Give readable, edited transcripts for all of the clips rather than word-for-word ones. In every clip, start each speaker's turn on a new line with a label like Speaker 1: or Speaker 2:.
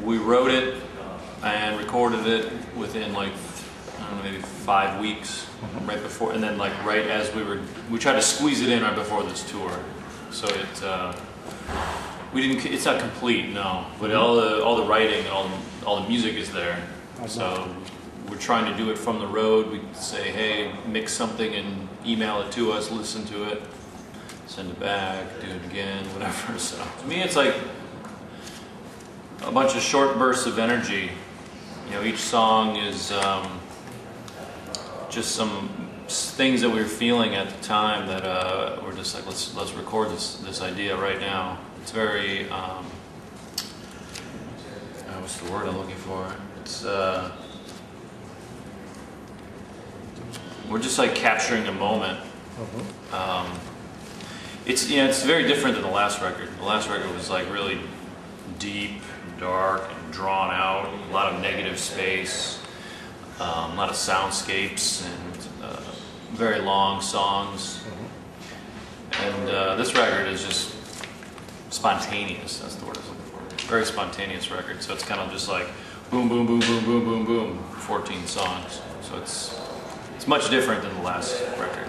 Speaker 1: we wrote it and recorded it within like, I don't know, maybe 5 weeks, right before, and then like right as we tried to squeeze it in right before this tour. So it's not complete, no, but all the writing and all the music is there. So we're trying to do it from the road. We say, hey, mix something and email it to us, listen to it, send it back, do it again, whatever. So to me, it's like a bunch of short bursts of energy. You know, each song is just some things that we were feeling at the time that we're just like, let's record this idea right now. It's very what's the word I'm looking for? It's we're just like capturing the moment. It's very different than the last record. The last record was like really deep, dark, and drawn out. A lot of negative space, a lot of soundscapes, and very long songs. And this record is just spontaneous. That's the word I was looking for. Very spontaneous record. So it's kind of just like boom, boom, boom, boom, boom, boom, boom. 14 songs. So it's much different than the last record.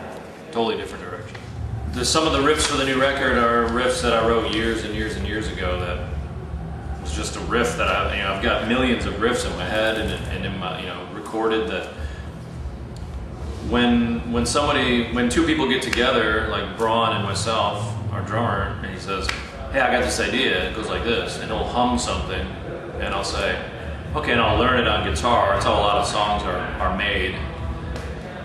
Speaker 1: Totally different direction. Some of the riffs for the new record are riffs that I wrote years and years and years ago. That was just a riff that I've got millions of riffs in my head and in my recorded. That when two people get together, like Braun and myself, our drummer, and he says, hey, I got this idea, it goes like this, and he'll hum something, and I'll say, okay, and I'll learn it on guitar. That's how a lot of songs are made.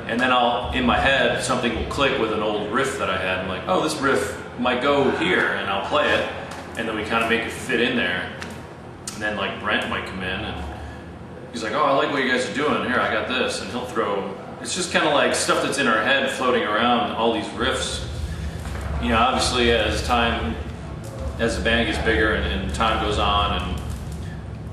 Speaker 1: And then in my head, something will click with an old riff that I had. I'm like, oh, this riff might go here, and I'll play it, and then we kind of make it fit in there. And then like Brent might come in, and he's like, oh, I like what you guys are doing. Here, I got this, and he'll throw. It's just kind of like stuff that's in our head floating around, all these riffs. You know, obviously as the band gets bigger and time goes on and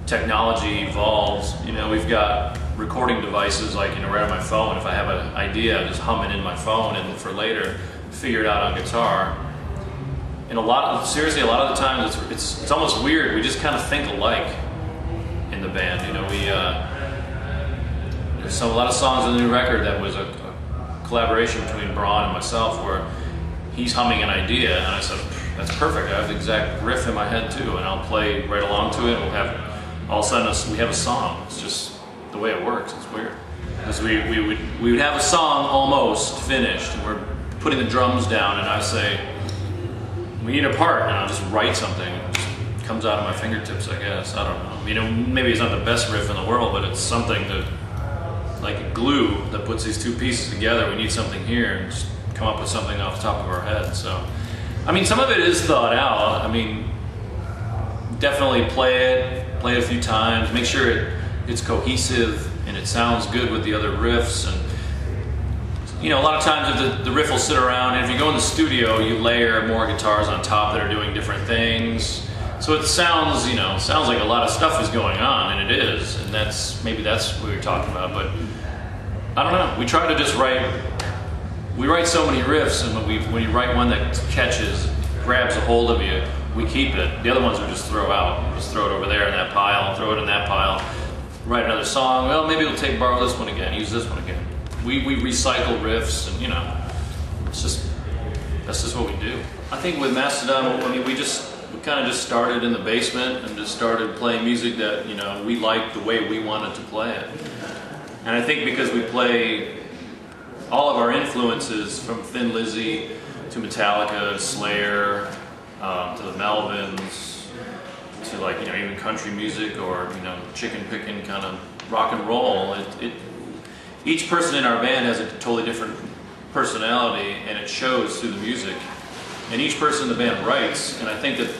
Speaker 1: technology evolves, we've got recording devices like, right on my phone. If I have an idea, I just hum it in my phone and for later figure it out on guitar. And a lot of the times it's almost weird. We just kind of think alike in the band. There's a lot of songs on the new record that was a collaboration between Braun and myself where he's humming an idea and I said, that's perfect. I have the exact riff in my head too, and I'll play right along to it. And we'll have all of a sudden we have a song. It's just the way it works. It's weird because we would have a song almost finished, and we're putting the drums down, and I say we need a part, and I'll just write something. It just comes out of my fingertips, I guess. I don't know. Maybe it's not the best riff in the world, but it's something that, like a glue that puts these two pieces together. We need something here, and just come up with something off the top of our head. So, some of it is thought out. Definitely play it a few times, make sure it's cohesive and it sounds good with the other riffs. And a lot of times if the riff will sit around, and if you go in the studio, you layer more guitars on top that are doing different things. So it sounds like a lot of stuff is going on, and it is, and maybe that's what we were talking about. But I don't know. We try to just we write so many riffs, and when you write one that catches, grabs a hold of you, we keep it. The other ones we just throw out. Just throw it over there in that pile, throw it in that pile, write another song. Well, maybe we'll borrow this one again, use this one again. We recycle riffs, and that's just what we do. I think with Mastodon, we kind of just started in the basement and just started playing music that we liked the way we wanted to play it. And I think because we play all of our influences from Thin Lizzy to Metallica, Slayer, to the Melvins, to even country music or chicken picking kind of rock and roll. Each person in our band has a totally different personality, and it shows through the music. And each person in the band writes, and I think that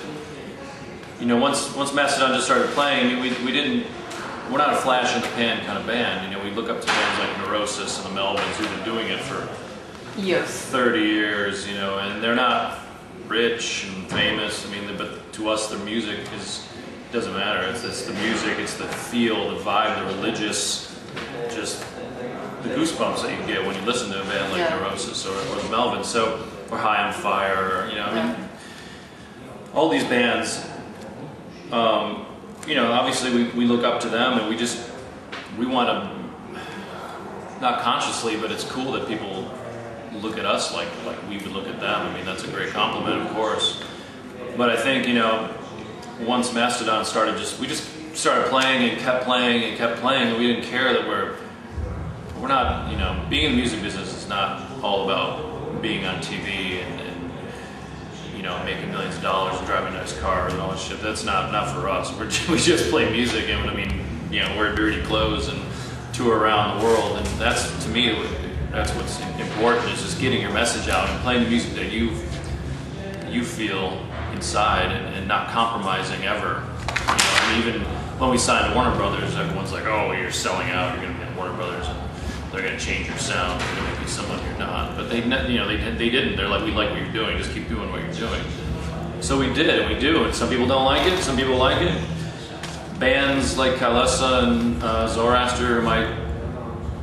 Speaker 1: once Mastodon just started playing, we're not a flash in the pan kind of band. We look up to bands like Neurosis and the Melvins who've been doing it for 30 years, and they're not rich and famous. But to us, the music doesn't matter. It's the music, it's the feel, the vibe, the religious, just the goosebumps that you get when you listen to a band like Neurosis or the Melvins, or High on Fire, all these bands. you know, obviously we look up to them, and we want to, not consciously, but it's cool that people look at us like we would look at them. I mean, that's a great compliment, of course. But I think, you know, once Mastodon started, we just started playing and kept playing and kept playing, and we didn't care that we're not, you know, being in the music business is not all about being on TV and you know, making millions of dollars and driving nice cars and all that shit. That's not for us. We just play music, and I mean, you know, wear dirty clothes and tour around the world, and that's, to me, that's what's important, is just getting your message out and playing the music that you feel inside, and not compromising ever. You know, and even when we signed Warner Brothers, everyone's like, "Oh, you're selling out. You're going to be at Warner Brothers, and they're going to change your sound. You're going to be someone you're not." But they didn't. They're like, "We like what you're doing. Just keep doing what you're doing." So we did, and we do. And some people don't like it. Some people like it. Bands like Kelliher and Zoroaster might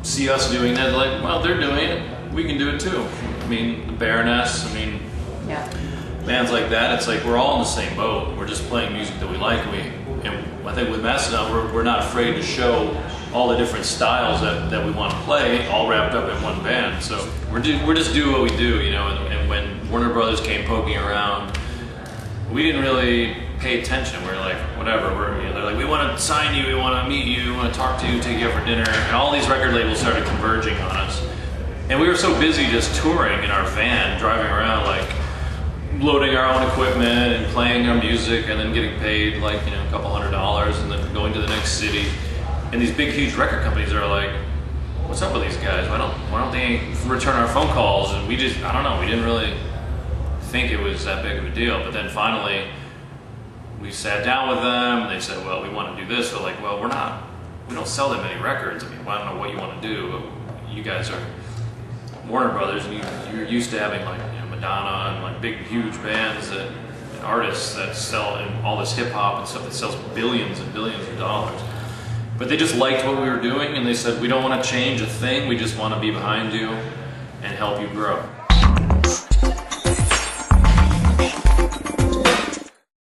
Speaker 1: see us doing that. They're like, "Well, they're doing it. We can do it too." I mean, the Baroness. I mean,
Speaker 2: yeah.
Speaker 1: Bands like that. It's like we're all in the same boat. We're just playing music that we like. And I think with Mastodon, we're not afraid to show all the different styles that we want to play, all wrapped up in one band. So we're just do what we do, you know. And when Warner Brothers came poking around, we didn't really pay attention. We were like, whatever. They're like, "We want to sign you, we want to meet you, we want to talk to you, take you out for dinner," and all these record labels started converging on us. And we were so busy just touring in our van, driving around, like loading our own equipment and playing our music, and then getting paid like, you know, a couple $100, and then going to the next city. And these big, huge record companies are like, "What's up with these guys? Why don't they return our phone calls?" And I don't know, we didn't really think it was that big of a deal. But then finally, we sat down with them, and they said, "Well, we want to do this." We're like, "Well, we don't sell that many records. I mean, well, I don't know what you want to do. You guys are Warner Brothers, and you're used to having like, you know, Madonna and like big, huge bands and artists that sell all this hip hop and stuff that sells billions and billions of dollars." But they just liked what we were doing, and they said, "We don't want to change a thing. We just want to be behind you and help you grow."